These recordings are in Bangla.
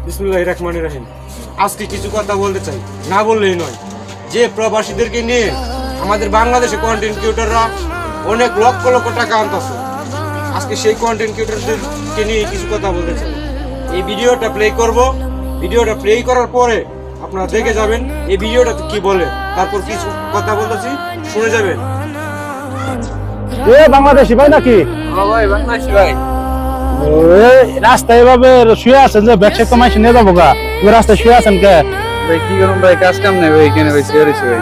বিসমিল্লাহির রহমানির রহিম। আজকে কিছু কথা বলতে চাই, না বললেই নয়। যে প্রবাসীদেরকে নিয়ে আমাদের বাংলাদেশে কন্টেন্ট ক্রিয়েটররা অনেক লক্ষ লক্ষ টাকা আনতেছে, আজকে সেই কন্টেন্ট ক্রিয়েটরদেরকে নিয়ে কিছু কথা বলতে চাই। এই ভিডিওটা প্লে করব, ভিডিওটা প্লে করার পরে আপনারা দেখে যাবেন এই ভিডিওটা কি বলে, তারপর কিছু কথা বলতেছি, শুনে যাবেন। বাংলাদেশি ভাই নাকি? ভাই বাংলাদেশি ভাই। রাস্তায় এভাবে শুয়ে আছেন যে ব্যাগ তো মাইসে নিয়ে যাবো গা, রাস্তায় শুয়ে আছেন কে? ভাই কি করুন ভাই, কাজ কাম নেই ভাই, এখানে ভাই শুয়ে রয়েছি ভাই।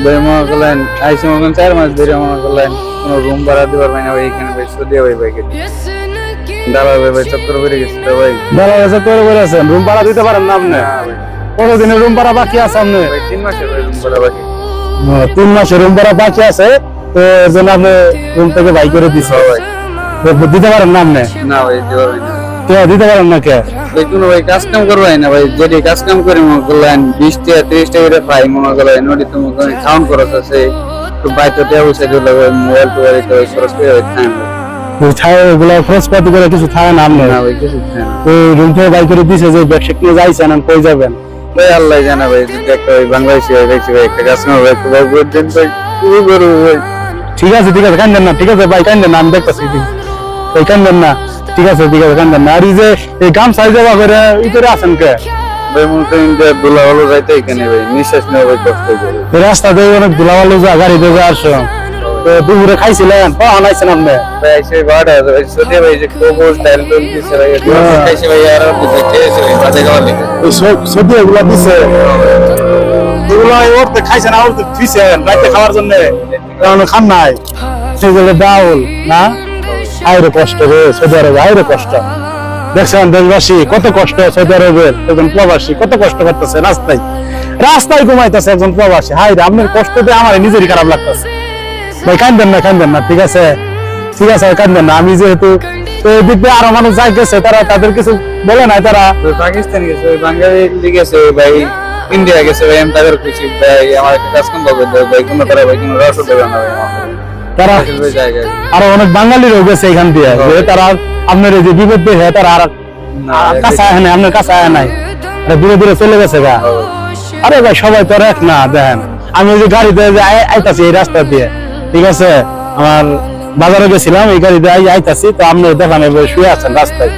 ভাই মনে করলেন আইসি মনে 4 মাস ধরে মনে করলেন কোনো রুম ভাড়া দিবার ভাই না ভাই, এখানে ভাই শুয়ে ভাই ভাইকে দাঁড়া ভাই চক্কর বেড়ে গেছে তো ভাই। দাঁড়া গেছে করে আছেন, রুম ভাড়া দিতে পারেন না আপনি? কতদিনের রুম ভাড়া বাকি আছে আপনি? ভাই 3 মাসের ভাই রুম ভাড়া বাকি। 3 মাসের রুম ভাড়া বাকি আছে, তো এর জন্য আপনি রুম থেকে বাই করে দিচ্ছে ভাই। দিতে পারেন না আপনি? না ভাই দিতে পারবেন না। কে দিতে পারেন না কে? ভাই কোনো ভাই কাজ কাম করবাই না ভাই, যেটি কাজ কাম করে মনে করলেন 20 টাকা 30 টাকা করে পাই মনে করলেন, নদী তো মনে করেন খাওয়ান খরচ আছে, একটু বাইরে টেয়া বসে দিলে মোবাইল টোবাইল তো খরচ করে ভাই খাই না। এগুলো খরচ পাতি করে কিছু থাকে না আপনি? না ভাই কিছু খাই না। ওই রুম থেকে বাই করে দিছে যে ব্যবসা নিয়ে যাইছেন, কই যাবেন? ভাই আল্লাহ জানা ভাই, যদি একটা ভাই বাংলাদেশি ভাই দেখছি ভাই একটা কাজ কাম ভাই খুব বড় দিন ভাই খুবই বড় ভাই। ঠিক আছে কান্দেন না, ঠিক আছে ভাই কান্দেন না, আমি দেখতেছি এই কান্দেন না, ঠিক আছে কান্দেন না। আর এই যে এই গামছা দেওয়া করে ই করে আছেন কে? ভাই মনে করেন যে ধুলা ভালো যাইতে এখানে ভাই নিঃশ্বাস নেওয়া ভাই কষ্ট করে। এই রাস্তাতে অনেক ধুলাবালু যা গাড়ি দিয়ে আসছো, তো দুপুরে খাইছিলেন? আনাইছেন আপনি? ভাই এসে বাড়া ভাই সত্যি ভাই যে কোকোস ডাল ডাল দিছে ভাই খাইছে ভাই আর খেয়েছে ভাই বাজে খাওয়ার লিখে সত্যি এগুলা দিছে, এগুলো ওরতে খাইছেন আর ওরতে ফিছেন রাতে খাওয়ার জন্য, কারণ খান নাই সেগুলো ডাউল না। আইরে কষ্ট রে সৌদি আরবে, আইরে কষ্ট। দেখছেন দেশবাসী কত কষ্ট, সৌদি আরবের একজন প্রবাসী কত কষ্ট করতেছে, রাস্তায় ঘুমাইতেছে একজন প্রবাসী। হাই রে, আপনার কষ্টতে আমার নিজেরই খারাপ লাগতেছে। ভাই কান্দেন না, ঠিক আছে কান্দেন না। আমি যেহেতু এদিক দিয়ে আরো মানুষ যাই গেছে, তারা তাদের কিছু বলে নাই, তারা পাকিস্তান গেছে বাঙালি গেছে ভাই, ইন্ডিয়া গেছে ভাই, আমি তাদের খুশি ভাই। আমার একটা কাজ কাম করবে ভাই, কোনো তারা ভাই কোনো রস দেবে না ভাই। তারা জায়গায় আরো অনেক বাঙালিরও গেছে এখান দিয়ে, তারা আপনার এই যে বিপদ দেখে তারা আর কাছে আয় নাই, আপনার কাছে আয় নাই, দূরে চলে গেছে গা। আরে ভাই সবাই তো এক না। দেখেন আমি ওই যে গাড়িতে আইতাছি এই রাস্তা দিয়ে, ঠিক আছে, আমার বাজারে গেছিলাম, এই গাড়িতে আইতাছি, তো আপনি দেখলাম এবার শুয়ে আছেন রাস্তায়।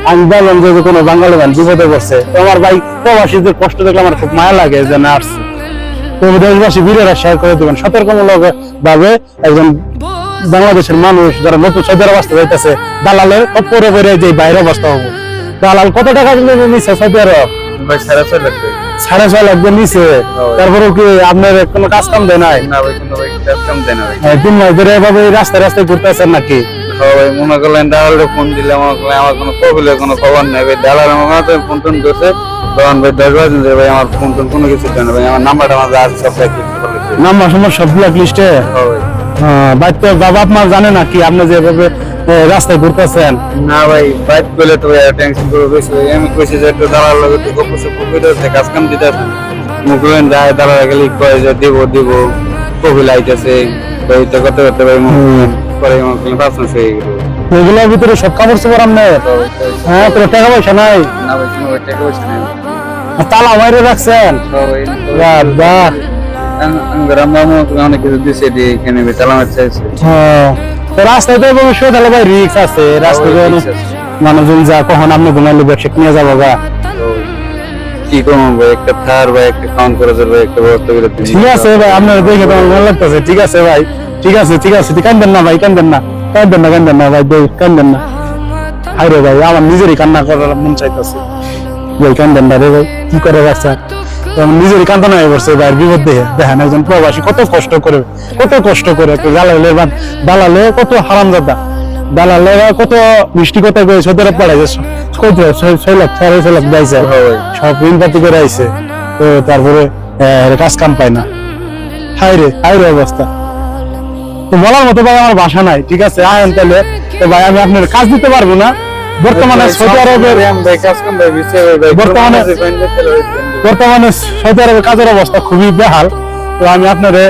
আমি বললাম যে কোনো বাঙালি ভাই বিপদে পড়ছে, তো আমার ভাই প্রবাসীদের কষ্ট দেখলে আমার খুব মায়া লাগে যে না আসছি। তো দেশবাসী ভিডিওটা শেয়ার করে দেবেন সতর্কমূলক ভাবে। একজন বাংলাদেশের মানুষ যারা নতুন সৌদি আরব আসতে যাইতেছে, দালালের পরে পরে যে বাইরে অবস্থা হবো। দালাল কত টাকা নিচ্ছে সৌদি আরব? ভাই 6.5 লাখ 6.5 লাখ নিচ্ছে। তারপরেও কি আপনার কোনো কাজ কাম দেয় নাই? না ভাই কোনো ভাই কাজ কাম দেয় না ভাই। 3 মাস ধরে এভাবে রাস্তায় ঘুরতেছেন নাকি? ভাই মনে করলেন দালালে ফোন দিলে মনে করলেন আমার কোনো কবিলে কোনো খবর নেই ভাই। দালাল আমাকে ফোন টোন করছে, তখন ভাই 10 বাজে যে ভাই আমার ফোন টোন কোনো কিছু দেয় না ভাই। আমার নাম্বারটা আমার আছে সব নাম্বার সব ব্ল্যাক লিস্টে। বাড়িতে বাবা মা জানে না কি আপনি যেভাবে রাস্তায় ঘুরতেছেন? না ভাই বাইক করলে তো ভাই টেনশন করে বেশি ভাই। আমি কইছি যে একটু দালাল লাগে একটু কাজ কাম দিতে মুখলেন যায়, দালাল গেলে কয়ে যে দিব কবি লাইতেছে ভাই, তো করতে ভাই পরে মুখলেন 5 মাস হয়ে গেল। এগুলোর ভিতরে সব কাপড় চোপড় আপনার? হ্যাঁ, তো টাকা পয়সা নাই? না ভাই কোনো ভাই টাকা পয়সা নেই। তালা মাইরে রাখছেন? বাহ, অনেক কিছু দিছে এখানে চালানো চাইছে। তো রাস্তায় তো শুয়ে তাহলে ভাই রিক্স আছে, রাস্তায় মানুষজন যা কখন আপনি ঘুমাইলে ব্যবসা নিয়ে যাবো গা। কি করবো ভাই, একটা থার ভাই একটা খাওয়ান করে ভাই একটা ব্যবস্থা করে। ঠিক আছে ভাই, আপনার দেখে তো ভালো লাগতেছে। ঠিক আছে ভাই, ঠিক আছে কান্দেন না ভাই, কান্দেন না ভাই, কান্দেন না। আরে ভাই আমার নিজেরই কান্না করার মন চাইতেছে ভাই, কান্দেন না রে ভাই, কি করে রাখছে নিজেরই কান্দনা হয়ে পড়ছে ভাই বিপদ দেখে। দেখেন একজন প্রবাসী কত কষ্ট করে দালালে কত হারামজাদা, দালালে কত মিষ্টি কথা করে সৌদি আরব পাঠাইছে, 6 লাখ দিয়েছে, সব ঋণ পাতি করে আইছে, তো তারপরে কাজ কাম পায় না। হাইরে অবস্থা। তো বলার মতো ভাই আমার বাসা নাই। ঠিক আছে আয়েন তাহলে, তো ভাই আমি আপনার কাজ দিতে পারবো না। বর্তমানে সৌদি আরবের বর্তমানে সৌদি আরবের কাজের অবস্থা খুবই বেহাল। তো আমি আপনারে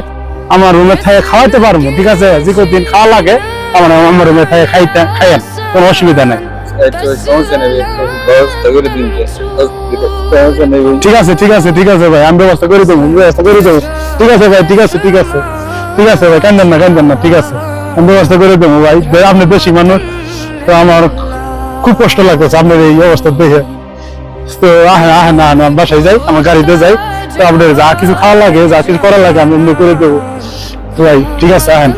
আমার রুমে থেকে খাওয়াইতে পারবো, ঠিক আছে, যে দিন খাওয়া লাগে আমার রুমে থেকে খাইয়েন, কোনো অসুবিধা নাই। একটু সমস্যা নেই, একটু ব্যবস্থা করে দিন যে। সমস্যা নেই। ঠিক আছে ঠিক আছে ঠিক আছে ভাই, আমি ব্যবস্থা করে দেবো, ব্যবস্থা করে দেবো। ঠিক আছে ভাই, ঠিক আছে ঠিক আছে ঠিক আছে ভাই, কান্দেন না, ঠিক আছে, আমি ব্যবস্থা করে দেবো ভাই। ভাই আপনি বেশি মানুষ, তো আমার খুব কষ্ট লাগতেছে আপনার এই অবস্থা দেখে। তো আহেন বাসায় যাই, আমার গাড়িতে যাই, তো আপনার যা কিছু খাওয়া লাগে, যা কিছু করা লাগে আমি এমনি করে দেবো। তো ভাই ঠিক আছে, আহেন।